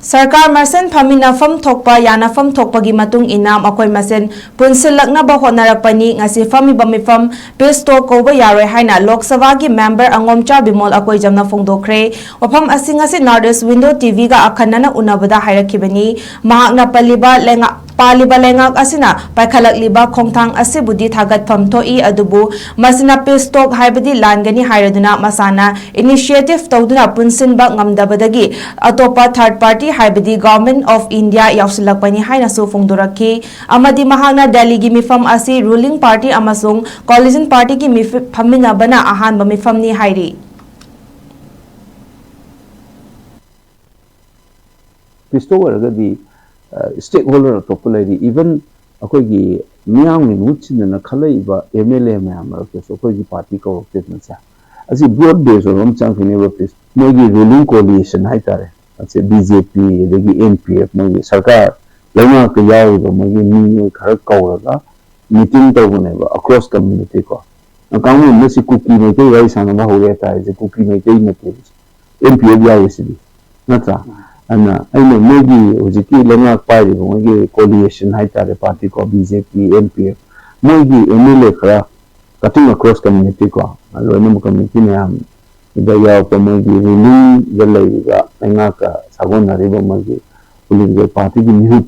सरकार मसेन फमिनाफम थोकपा यानाफम थोकपगी मतुंग इना मखोय मसेन पुनसिलकनाबा होनारपनी ngasi फमिबा मिफम pesto कोबा यारोय हाइना लोक सभा की मेंबर अंगोमचा बिमोल अकोय जमना फोंदोखरे वफम असिंगसे नॉर्थ ईस्ट विंडो टीवी का अखन्नना उनबदा हायरखिबनी महाकना पल्लिबा लेंगा पालिबा लेंगाक असिना पाइखलकलिबा खोंथांग असिबुदी थागतफम थोई अदुबु मसिना पेस्टोक हाइबदी लानगनी हायरदुना मसाना इनिशिएटिव तौदुना पुनसिनबा ngamdabadagi अतोपा थर्ड पार्टी हाइबदी गवर्नमेंट ऑफ इंडिया यावसिलकपनी हाइनासु फोंदोरखी अमदी महाकना दिल्ली की मिफम असि रूलिंग पार्टी अमसुंग कोलिजन पार्टी की फमिनाबना अहानबा मिफमनी हाइरी पिस्टो वरगदी स्टेक होल्डर टोपलेरी इवन अखोगी मियांग नुचिन खलैबा एमएलए मैम अखोगी पार्टी को ओक्टेनसा असि ब्रॉड बेस ओरम चांगफिने वर्टिस मोगी रूलिंग कोलिएशन हाइतारे अच्छे बीजेपी देगी एनपीएफ मोगी सरकार लेना के याव मोगी मी खर कौरगा मीटिंग तौबनेबा अक्रॉस कम्युनिटी को अकाउंट में से कुकी में के वाई सानबा हो रहता है जे कुकी में के नते एनपीएफ यावसिदी नत्रा अन्ना अइने मोगी होजिकी लेना पाइरि मोगी कोलिएशन हाइतारे पार्टी को बीजेपी एनपीएफ मोगी एमएलए खरा कटिंग अक्रॉस कम्युनिटी को लोइनम कम्युनिटी में हम दया को मोगी रूलिंग जलैगा लेना का सागोन हरिबो मोगी पुलिस पार्टी की मिहुत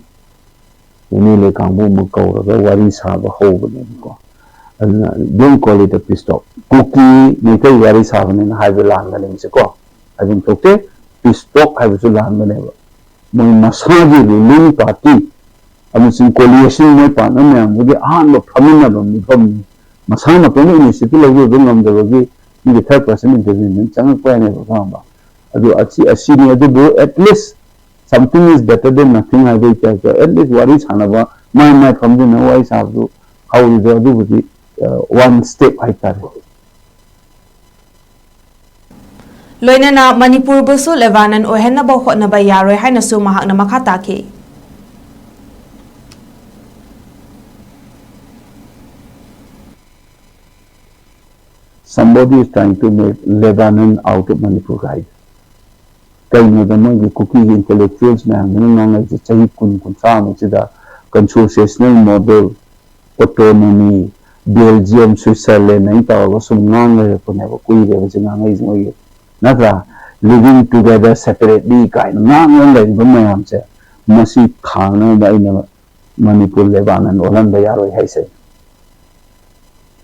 एमएलए कांगो मकौरगा वारी साबा होबने को अन्ना डोंट कॉल इट अ पिस्टॉक कुकी मेकै वारी साबने हाइबे लांगले से को अजिन तोके पिस्टॉक हाइबे लांगने मोई मसागी रूलिंग पार्टी अमसिन कोलिएशन में पाना में मुझे आन फमिना बम मसाना तो इनिशिएटिव लगे ngамदबगी नि थर्ड पर्सन इंटरव्यूमेंट चंगपने बाबा अदु अच्छी ने अदु at least something is better than nothing हाइबे एटलीस्ट वारी सानबा माय फमदे न वाई साबदु हाउ दे अदुबुदी वन स्टेप हाइतारे लोइनना मणिपुर बुसु लेवानन ओहेनबा होनबा यारोय हाइनसु महाकना मखा ताखि Somebody is trying to make Lebanon out of Manipur, guys. कई में कुकी इंटेलेक्चुअल्स में हमने चाहे कुंसा में कंसोसिएशनल मॉडल ऑटोनॉमी बेल्जियम स्विट्जरलैंड नहीं पावा सुनांगे पुने वो कोई रे वजनांगे इसमें नत्रा लिविंग टुगेदर सेपरेटली काइन नांगे बम्मे हमसे मसी खाना दाइने मणिपुर लेबानन ओलन यारो है से